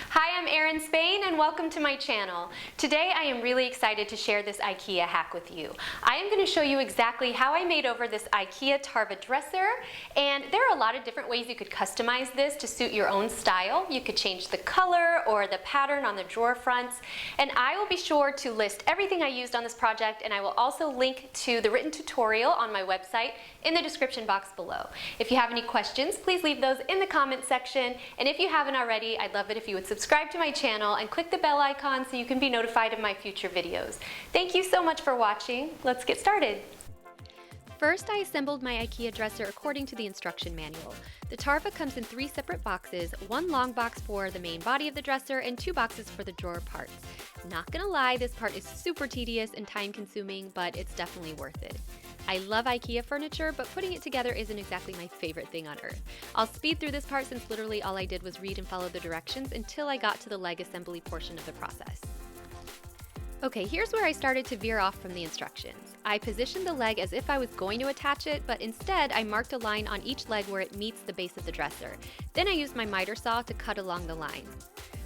Hi, I'm Erin Spain and welcome to my channel. Today I am really excited to share this IKEA hack with you. I am going to show you exactly how I made over this IKEA TARVA dresser, and there are a lot of different ways you could customize this to suit your own style. You could change the color or the pattern on the drawer fronts, and I will be sure to list everything I used on this project, and I will also link to the written tutorial on my website in the description box below. If you have any questions, please leave those in the comment section, and if you haven't already, I'd love it if you would subscribe to my channel and click the bell icon so you can be notified of my future videos. Thank you so much for watching. Let's get started. First, I assembled my IKEA dresser according to the instruction manual. The TARVA comes in 3 separate boxes, one long box for the main body of the dresser and 2 boxes for the drawer parts. Not gonna lie, this part is super tedious and time consuming, but it's definitely worth it. I love IKEA furniture, but putting it together isn't exactly my favorite thing on earth. I'll speed through this part since literally all I did was read and follow the directions until I got to the leg assembly portion of the process. Okay, here's where I started to veer off from the instructions. I positioned the leg as if I was going to attach it, but instead I marked a line on each leg where it meets the base of the dresser. Then I used my miter saw to cut along the line.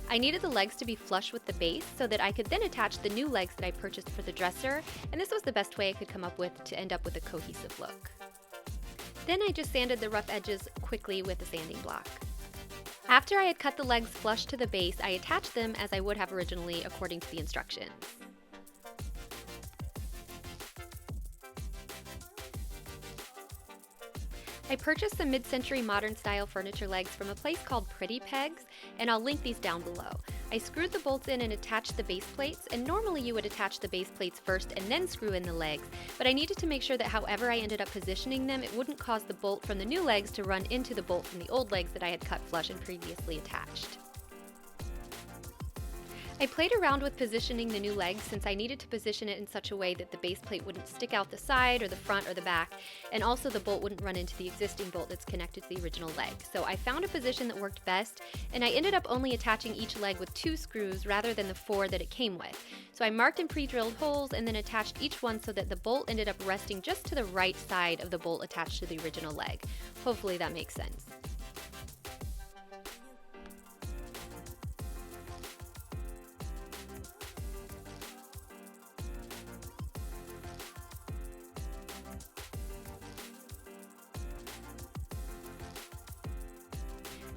I needed the legs to be flush with the base so that I could then attach the new legs that I purchased for the dresser, and this was the best way I could come up with to end up with a cohesive look. Then I just sanded the rough edges quickly with a sanding block. After I had cut the legs flush to the base, I attached them as I would have originally according to the instructions. I purchased some mid-century modern style furniture legs from a place called Pretty Pegs, and I'll link these down below. I screwed the bolts in and attached the base plates, and normally you would attach the base plates first and then screw in the legs, but I needed to make sure that however I ended up positioning them, it wouldn't cause the bolt from the new legs to run into the bolt from the old legs that I had cut flush and previously attached. I played around with positioning the new leg since I needed to position it in such a way that the base plate wouldn't stick out the side or the front or the back, and also the bolt wouldn't run into the existing bolt that's connected to the original leg. So I found a position that worked best, and I ended up only attaching each leg with 2 screws rather than the 4 that it came with. So I marked and pre-drilled holes and then attached each one so that the bolt ended up resting just to the right side of the bolt attached to the original leg. Hopefully that makes sense.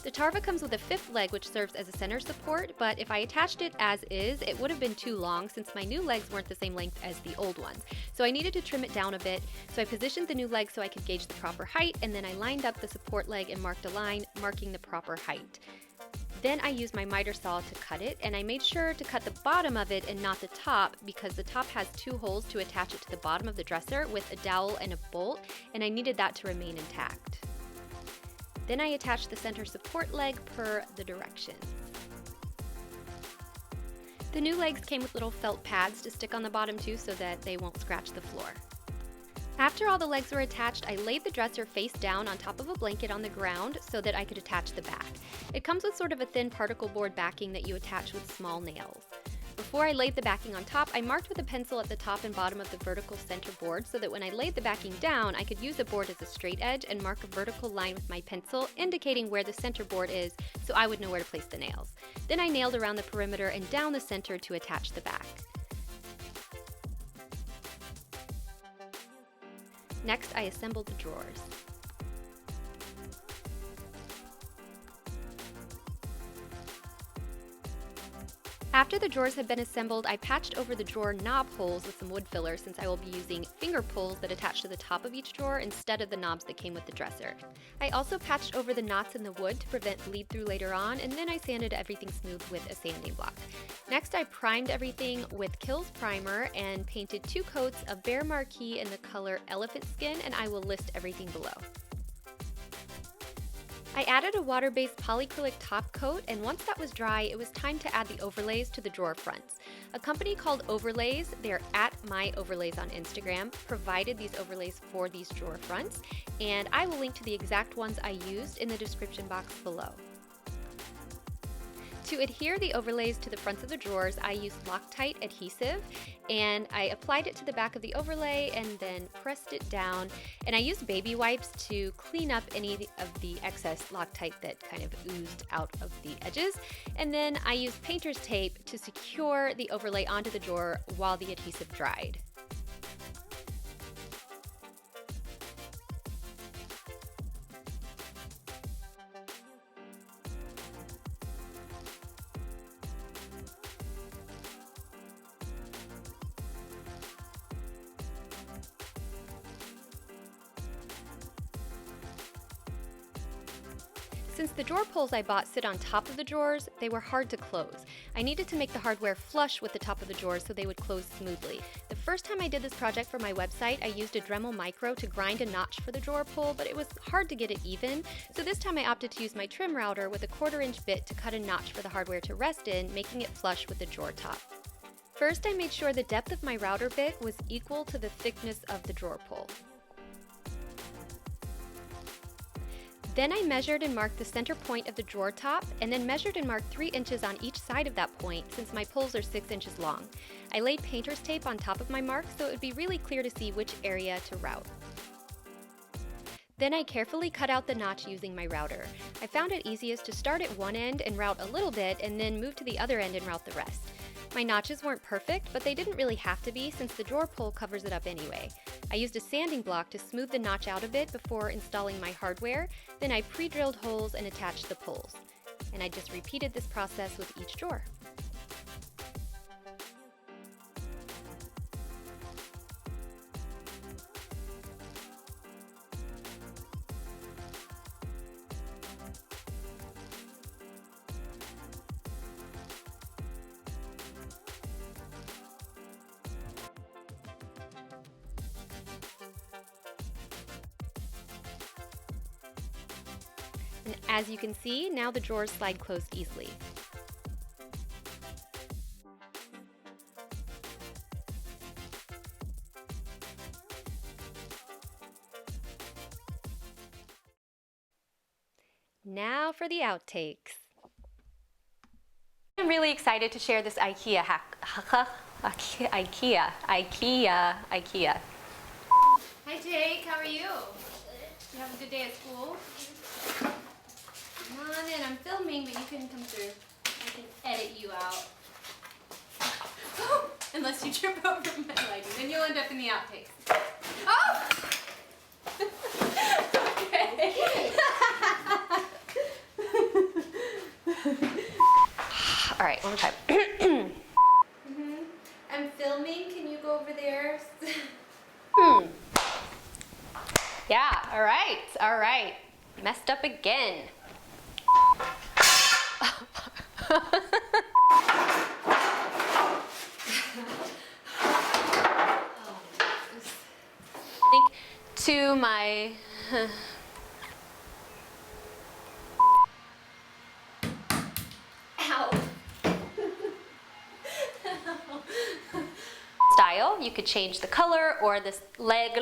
The TARVA comes with a 5th leg which serves as a center support, but if I attached it as is, it would have been too long since my new legs weren't the same length as the old ones. So I needed to trim it down a bit, so I positioned the new leg so I could gauge the proper height, and then I lined up the support leg and marked a line marking the proper height. Then I used my miter saw to cut it, and I made sure to cut the bottom of it and not the top because the top has 2 holes to attach it to the bottom of the dresser with a dowel and a bolt, and I needed that to remain intact. Then I attached the center support leg per the directions. The new legs came with little felt pads to stick on the bottom too so that they won't scratch the floor. After all the legs were attached, I laid the dresser face down on top of a blanket on the ground so that I could attach the back. It comes with sort of a thin particle board backing that you attach with small nails. Before I laid the backing on top, I marked with a pencil at the top and bottom of the vertical center board so that when I laid the backing down, I could use the board as a straight edge and mark a vertical line with my pencil, indicating where the center board is so I would know where to place the nails. Then I nailed around the perimeter and down the center to attach the back. Next, I assembled the drawers. After the drawers had been assembled, I patched over the drawer knob holes with some wood filler since I will be using finger pulls that attach to the top of each drawer instead of the knobs that came with the dresser. I also patched over the knots in the wood to prevent bleed through later on, and then I sanded everything smooth with a sanding block. Next, I primed everything with Kills Primer and painted 2 coats of Behr Marquee in the color Elephant Skin, and I will list everything below. I added a water-based polyacrylic top coat, and once that was dry, it was time to add the overlays to the drawer fronts. A company called Overlays, they're at @myoverlays on Instagram, provided these overlays for these drawer fronts, and I will link to the exact ones I used in the description box below. To adhere the overlays to the fronts of the drawers, I used Loctite adhesive, and I applied it to the back of the overlay and then pressed it down. And I used baby wipes to clean up any of the excess Loctite that kind of oozed out of the edges. And then I used painter's tape to secure the overlay onto the drawer while the adhesive dried. Since the drawer pulls I bought sit on top of the drawers, they were hard to close. I needed to make the hardware flush with the top of the drawers so they would close smoothly. The first time I did this project for my website, I used a Dremel Micro to grind a notch for the drawer pull, but it was hard to get it even, so this time I opted to use my trim router with a 1/4 inch bit to cut a notch for the hardware to rest in, making it flush with the drawer top. First, I made sure the depth of my router bit was equal to the thickness of the drawer pull. Then I measured and marked the center point of the drawer top, and then measured and marked 3 inches on each side of that point since my pulls are 6 inches long. I laid painter's tape on top of my mark so it would be really clear to see which area to route. Then I carefully cut out the notch using my router. I found it easiest to start at one end and route a little bit and then move to the other end and route the rest. My notches weren't perfect, but they didn't really have to be since the drawer pull covers it up anyway. I used a sanding block to smooth the notch out a bit before installing my hardware, then I pre-drilled holes and attached the pulls. And I just repeated this process with each drawer. And as you can see, now the drawers slide closed easily. Now for the outtakes. I'm really excited to share this IKEA hack. IKEA. Hi Jake, how are you? You have a good day at school? Come on in, I'm filming, but you can come through. I can edit you out. Unless you trip over my lighting, then you'll end up in the outtakes. Oh! Okay. All right, one more time. I'm filming, can you go over there? Yeah, all right. Messed up again. Think to my ow. Style, you could change the color or this leg.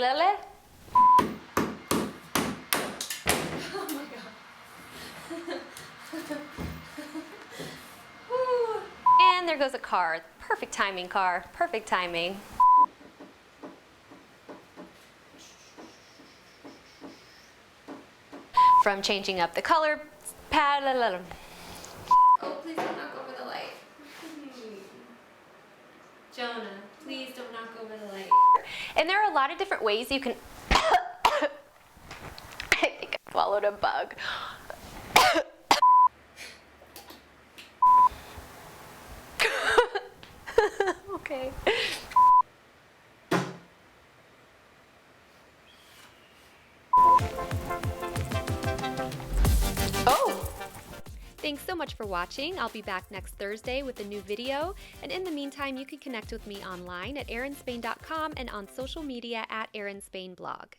And there goes a car. Perfect timing, car. Perfect timing. From changing up the color palette. Oh, please don't knock over the light. Jonah, please don't knock over the light. And there are a lot of different ways you can I think I swallowed a bug. Okay. Oh! Thanks so much for watching. I'll be back next Thursday with a new video. And in the meantime, you can connect with me online at ErinSpain.com and on social media at ErinSpainBlog.